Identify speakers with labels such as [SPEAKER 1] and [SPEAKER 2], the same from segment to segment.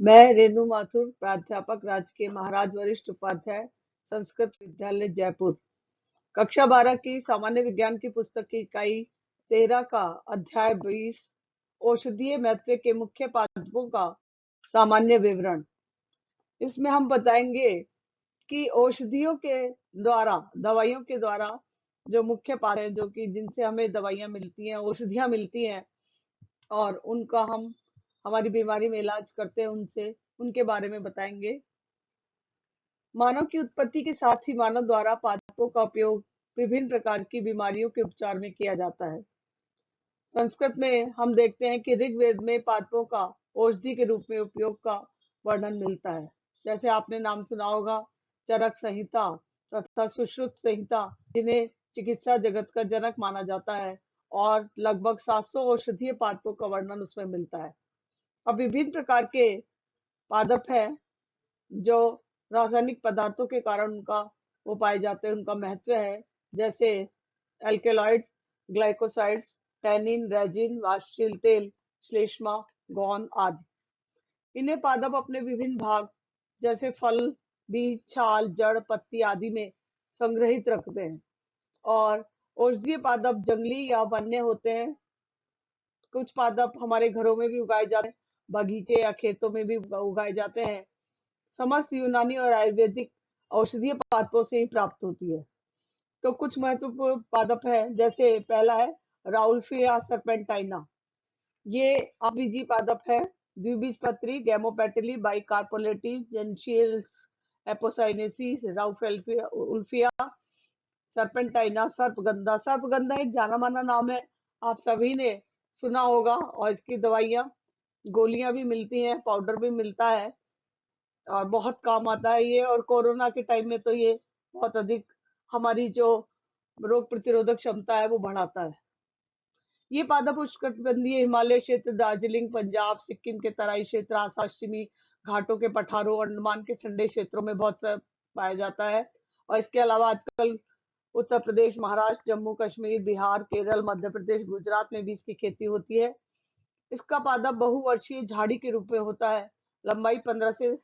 [SPEAKER 1] मैं रेणु माथुर, प्राध्यापक राजकीय महाराज वरिष्ठ उपाध्याय, संस्कृत विद्यालय जयपुर। कक्षा 12 की सामान्य विज्ञान की पुस्तक की इकाई 13 का अध्याय 20 औषधीय महत्व के मुख्य पादपों का सामान्य विवरण। इसमें हम बताएंगे कि औषधियों के द्वारा, दवाइयों के द्वारा जो मुख्य पाद है, जो कि जिनसे हमें दवाइयां मिलती हैं, औषधियां मिलती हैं और उनका हम हमारी बीमारी में इलाज करते हैं, उनसे उनके बारे में बताएंगे। मानव की उत्पत्ति के साथ ही मानव द्वारा पादपों का उपयोग विभिन्न प्रकार की बीमारियों के उपचार में किया जाता है। संस्कृत में हम देखते हैं कि ऋग्वेद में पादपों का औषधि के रूप में उपयोग का वर्णन मिलता है। जैसे आपने नाम सुना होगा, चरक संहिता तथा सुश्रुत संहिता, जिन्हें चिकित्सा जगत का जनक माना जाता है, और लगभग 700 औषधीय पादपों का वर्णन उसमें मिलता है। अब विभिन्न प्रकार के पादप है जो रासायनिक पदार्थों के कारण उनका वो पाए जाते हैं, उनका महत्व है। जैसे एल्केलॉइड्स, ग्लाइकोसाइड्स, टैनिन, रेजिन, वाष्पशील तेल, श्लेष्मा, गौन आदि। इन्हें पादप अपने विभिन्न भाग जैसे फल, बीज, छाल, जड़, पत्ती आदि में संग्रहित रखते हैं। और औषधीय पादप जंगली या वन्य होते हैं। कुछ पादप हमारे घरों में भी उगाए जाते हैं, बगीचे या खेतों में भी उगाए जाते हैं। समस्त यूनानी और आयुर्वेदिक औषधीय पादपों से ही प्राप्त होती है। तो कुछ महत्वपूर्ण पादप है, जैसे पहला है राउल्फिया सर्पेंटाइना। ये आबीजी पादप है। द्विबीजपत्री, गैमोपेटिली, बाइकार्पोलेटी, जेंशियल्स, एपोसाइनेसिस, राउफेल्फिया, उल्फिया, सर्पेंटाइना, सर्पगंधा। सर्पगंधा एक जाना माना नाम है, आप सभी ने सुना होगा, और इसकी दवाइयां, गोलियां भी मिलती हैं, पाउडर भी मिलता है और बहुत काम आता है ये। और कोरोना के टाइम में तो ये बहुत अधिक हमारी जो रोग प्रतिरोधक क्षमता है वो बढ़ाता है। ये पादप उष्णकटिबंधीय हिमालय क्षेत्र, दार्जिलिंग, पंजाब, सिक्किम के तराई क्षेत्र, पश्चिमी घाटों के पठारों, अंडमान के ठंडे क्षेत्रों में बहुत सा पाया जाता है। और इसके अलावा आजकल उत्तर प्रदेश, महाराष्ट्र, जम्मू कश्मीर, बिहार, केरल, मध्य प्रदेश, गुजरात में भी इसकी खेती होती है। इसका पादप बहुवर्षीय झाड़ी के रूप में होता है। लंबाई 15 से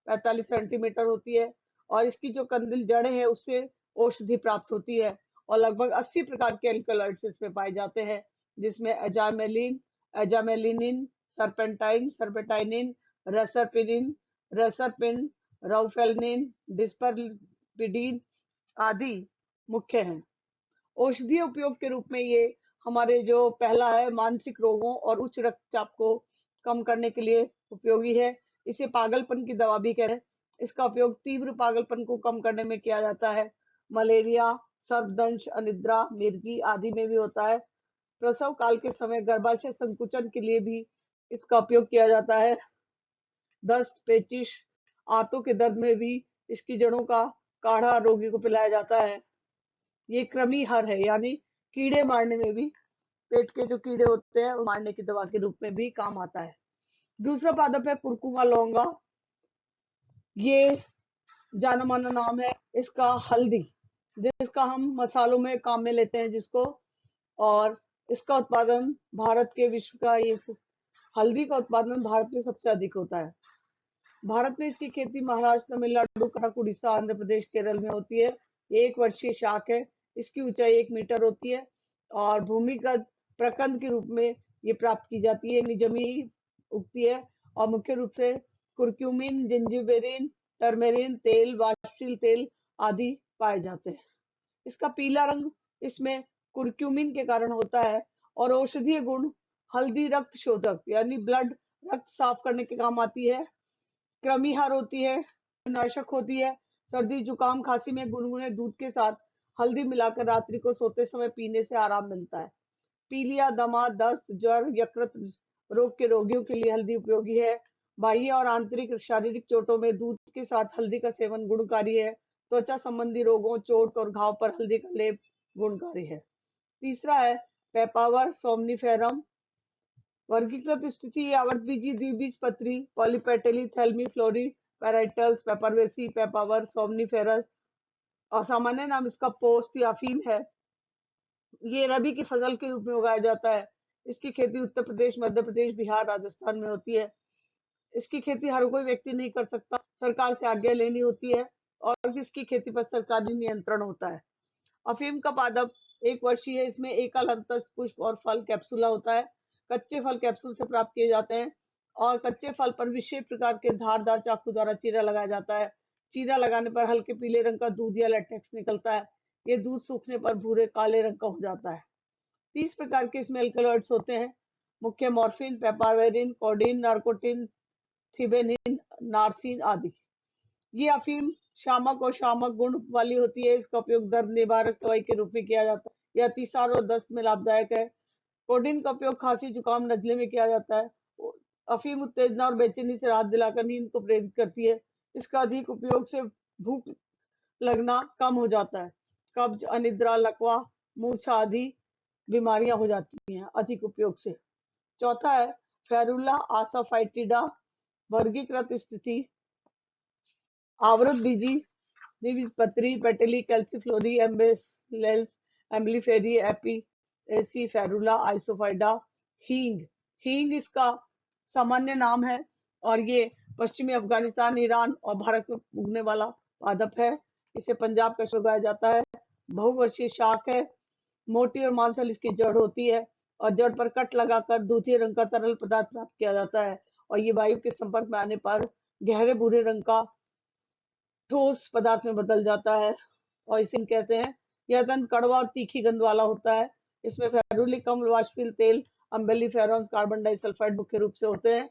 [SPEAKER 1] 45 सेंटीमीटर होती है और इसकी जो कंदिल जड़ है उससे औषधि प्राप्त होती है। और लगभग 80 प्रकार के एल्कलॉइड्स इसमें पाए जाते हैं, जिसमें एजामेलिन, एजामेलिनिन, सर्पेंटाइन, सर्पेटाइनिन, रेसरपिनिन, रेसरपिन, राउफेलनिन, डिस्परपिडिन आदि मुख्य हैं। औषधीय उपयोग के रूप में ये हमारे जो पहला है, मानसिक रोगों और उच्च रक्तचाप को कम करने के लिए उपयोगी है। इसे पागलपन की दवा भी कहते हैं। इसका उपयोग तीव्र पागलपन को कम करने में किया जाता है। मलेरिया, सर्पदंश, अनिद्रा, मिर्गी आदि में भी होता है। प्रसव काल के समय गर्भाशय संकुचन के लिए भी इसका उपयोग किया जाता है। दस्त, पेचिश, आंतों के दर्द में भी इसकी जड़ों का काढ़ा रोगी को पिलाया जाता है। ये कृमि हर है, यानी कीड़े मारने में भी, पेट के जो कीड़े होते हैं वो मारने की दवा के रूप में भी काम आता है। दूसरा पादप है कुरकुमा लौंगा। ये जाना माना नाम है इसका, हल्दी, जिसका हम मसालों में काम में लेते हैं जिसको। और इसका उत्पादन भारत के विश्व का ये हल्दी का उत्पादन भारत में सबसे अधिक होता है। भारत में इसकी खेती महाराष्ट्र, तमिलनाडु, कर्नाटक, उड़ीसा, आंध्र प्रदेश, केरल में होती है। ये एक वर्षीय शाक है। इसकी ऊंचाई 1 मीटर होती है और भूमिगत प्रकंद के रूप में ये प्राप्त की जाती है, निजमी उगती है। और मुख्य रूप से कुर्क्यूमिन, जिंजिबेरिन, टर्मेरिन तेल, वाष्पशील तेल आदि पाए जाते हैं। इसका पीला रंग इसमें कुर्क्यूमिन के कारण होता है। और औषधीय गुण, हल्दी रक्त शोधक यानी ब्लड, रक्त साफ करने के काम आती है। कृमिहार होती है, नाशक होती है। सर्दी, जुकाम, खांसी में गुनगुने दूध के साथ हल्दी मिलाकर रात्रि को सोते समय पीने से आराम मिलता है। पीलिया, दमा, दस्त, ज्वर, यकृत रोग के रोगियों के लिए हल्दी उपयोगी है। बाह्य और आंतरिक शारीरिक चोटों में दूध के साथ हल्दी का सेवन गुणकारी है। त्वचा संबंधी रोगों, चोट और घाव पर हल्दी का लेप गुणकारी है। तीसरा है पेपावर सोमनिफेरम। वर्गीकृत स्थिति, आवृतबीजी, द्विबीजपत्री, पॉलीपेटली, थैल्मी, फ्लोरी, पैराइटल्स, पेपरवेसी, पेपावर सोमनिफेरस। और सामान्य नाम इसका पोस्त या अफीम है। ये रबी की फसल के रूप में उगाया जाता है। इसकी खेती उत्तर प्रदेश, मध्य प्रदेश, बिहार, राजस्थान में होती है। इसकी खेती हर कोई व्यक्ति नहीं कर सकता, सरकार से आज्ञा लेनी होती है और इसकी खेती पर सरकारी नियंत्रण होता है। अफीम का पादप 1 वर्षीय है। इसमें एकल अंतस्थ पुष्प और फल कैप्सुला होता है। कच्चे फल कैप्सूल से प्राप्त किए जाते हैं और कच्चे फल पर विशेष प्रकार के धारदार चाकू द्वारा चीरा लगाया जाता है। चीरा लगाने पर हल्के पीले रंग का दूध या लेटेक्स निकलता है। ये दूध सूखने पर भूरे काले रंग का हो जाता है। 30 प्रकार के इसमें एल्कलॉइड्स होते हैं। मुख्य मॉर्फिन, पेपावेरिन, कोडीन, नार्कोटिन, थिबेनिन, नार्सिन आदि। ये अफीम शामक और शामक गुण वाली होती है। इसका उपयोग दर्द निवारक दवाई के रूप में किया जाता है। यह अतिसार और दस्त में लाभदायक है। कोडीन का उपयोग खांसी, जुकाम, नजले में किया जाता है। अफीम उत्तेजना और बेचैनी से राहत दिलाकर नींद को प्रेरित करती है। इसका अधिक उपयोग से भूख लगना कम हो जाता है। कब्ज, अनिद्रा, लकवा, मूर्छा आदि बीमारियां हो जाती हैं अधिक उपयोग से। चौथा है फेरुला आसाफाइटिडा। वर्गीकृत स्थिति आवृत बीजी द्विबीजपत्री, पेटेली, कैल्सीफ्लोरी, एम्बेलेल्स, एम्बलीफेरी, एपी, फेरुला, आइसोफाइडा। हींग, हींग इसका सामान्य नाम है और ये पश्चिमी अफगानिस्तान, ईरान और भारत में उगने वाला पादप है। इसे पंजाब का उगाया जाता है। बहुवर्षीय शाख है। मोटी और मांसल इसकी जड़ होती है और जड़ पर कट लगाकर दूधिया रंग का तरल पदार्थ प्राप्त किया जाता है और ये वायु के संपर्क में आने पर गहरे भूरे रंग का ठोस पदार्थ में बदल जाता है और इसे हम कहते हैं। यह अत्यंत कड़वा और तीखी गंध वाला होता है। इसमें फेरुलिक अम्ल, वाष्पशील तेल, अम्बेलिफेरॉन्स, कार्बन डाइसल्फाइड मुख्य रूप से होते हैं।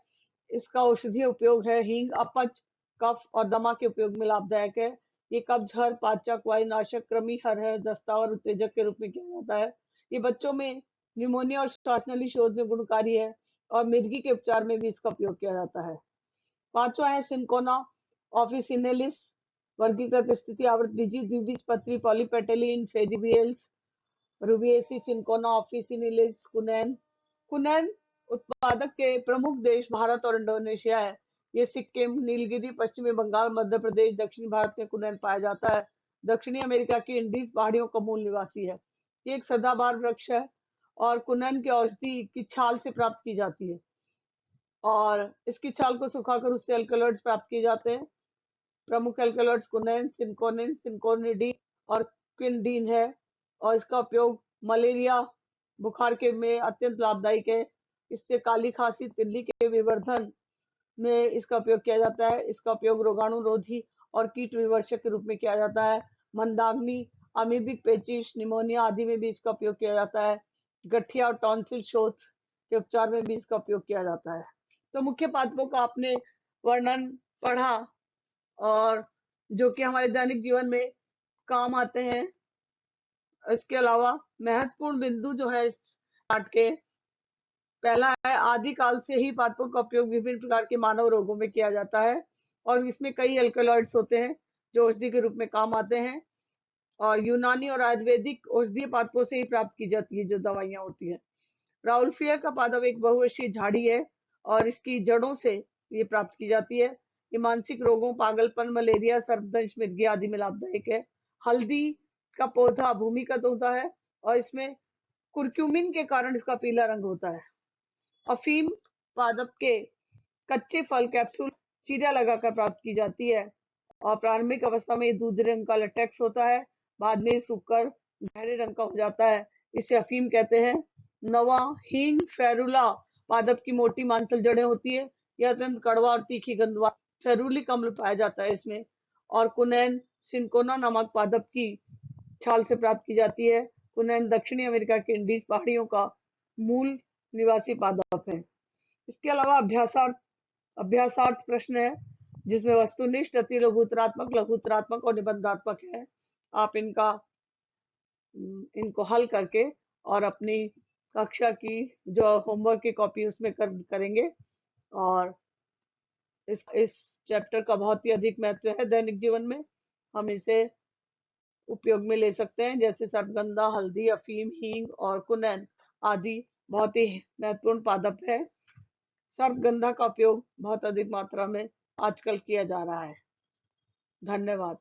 [SPEAKER 1] इसका औषधीय उपयोग है। हींग अपच, कफ और दमा के उपयोग में लाभदायक है। ये कब्ज, हर, पाचक, वायुनाशक, कृमि हर है, दस्ता और उत्तेजक के रूप में किया जाता है। ये बच्चों में निमोनिया और श्वासनली शोथ में गुणकारी है और मिर्गी के उपचार में भी इसका उपयोग किया जाता है। पांचवा है सिंकोना ऑफिसिनेलिस। वर्गीकृत स्थिति आवृत बीजी द्विबीजपत्री, पॉलीपेटेली, इनफेरिबियल्स, रूबिएसी, सिंकोना ऑफिसिनेलिस, कुनैन। कुनैन उत्पादक के प्रमुख देश भारत और इंडोनेशिया है। ये सिक्किम, नीलगिरी, पश्चिमी बंगाल, मध्य प्रदेश, दक्षिणी भारत में कुनैन पाया जाता है। दक्षिणी अमेरिका की इंडीज पहाड़ियों का मूल निवासी है। ये एक सदाबहार वृक्ष है और कुनैन की औषधि की छाल से प्राप्त की जाती है और इसकी छाल को सुखाकर उससे अल्कलॉइड्स प्राप्त किए जाते हैं। प्रमुख एल्कलॉइड्स कुनैन, सिंकोनिन, सिंकोनिडीन और क्विनडीन है और इसका उपयोग मलेरिया, बुखार के में अत्यंत लाभदायक है। इससे काली खांसी, तिल्ली के विवर्धन में इसका उपयोग किया जाता है। इसका उपयोग रोगाणुरोधी और कीट विवर्षक के रूप में किया जाता है। मंदाग्नि, अमीबिक पेचिश, निमोनिया आदि में भी इसका उपयोग किया जाता है। गठिया और टॉन्सिल शोथ के उपचार में भी इसका उपयोग किया जाता है। तो मुख्य पादपों का आपने वर्णन पढ़ा और जो कि हमारे दैनिक जीवन में काम आते हैं। इसके अलावा महत्वपूर्ण बिंदु जो है इस पाठ के, पहला है आदि काल से ही पादपों का उपयोग विभिन्न प्रकार के मानव रोगों में किया जाता है और इसमें कई एल्कलॉइड्स होते हैं जो औषधि के रूप में काम आते हैं और यूनानी और आयुर्वेदिक औषधीय पादपों से ही प्राप्त की जाती है जो दवाइयां होती हैं। राउल्फिया का पादप एक बहुवर्षीय झाड़ी है और इसकी जड़ों से ये प्राप्त की जाती है। ये मानसिक रोगों, पागलपन, मलेरिया, सर्पदंश, मिर्गी आदि में लाभदायक है। हल्दी का पौधा भूमिगत होता है और इसमें कुर्क्यूमिन के कारण इसका पीला रंग होता है। अफीम पादप के कच्चे फल कैप्सूल चीरा लगाकर प्राप्त की जाती है और प्रारंभिक अवस्था में दूसरे रंग का लेटेक्स होता है, बाद में सूखकर गहरे रंग का हो जाता है। इसे अफीम कहते हैं। नवा हींग फेरुला पादप की मोटी मांसल जड़ें होती है। यह अत्यंत कड़वा और तीखी गंधवा फेरुलिक अम्ल पाया जाता है इसमें। और कुनैन सिंकोना नामक पादप की छाल से प्राप्त की जाती है। कुनैन दक्षिणी अमेरिका के इंडीज पहाड़ियों का मूल निवासी पादप है। इसके अलावा अभ्यासार्थ प्रश्न है जिसमें वस्तुनिष्ठ, अति लघुतरात्मक, लघुतरात्मक और निबंधात्मक है। आप इनको हल करके और अपनी कक्षा की जो होमवर्क की कॉपी उसमें करेंगे और इस चैप्टर का बहुत ही अधिक महत्व है दैनिक जीवन में। हम इसे उपयोग में ले सकते हैं जैसे सर्पगंधा, हल्दी, अफीम, हींग और कुनैन आदि बहुत ही महत्वपूर्ण पादप है। सर्पगंधा का उपयोग बहुत अधिक मात्रा में आजकल किया जा रहा है। धन्यवाद।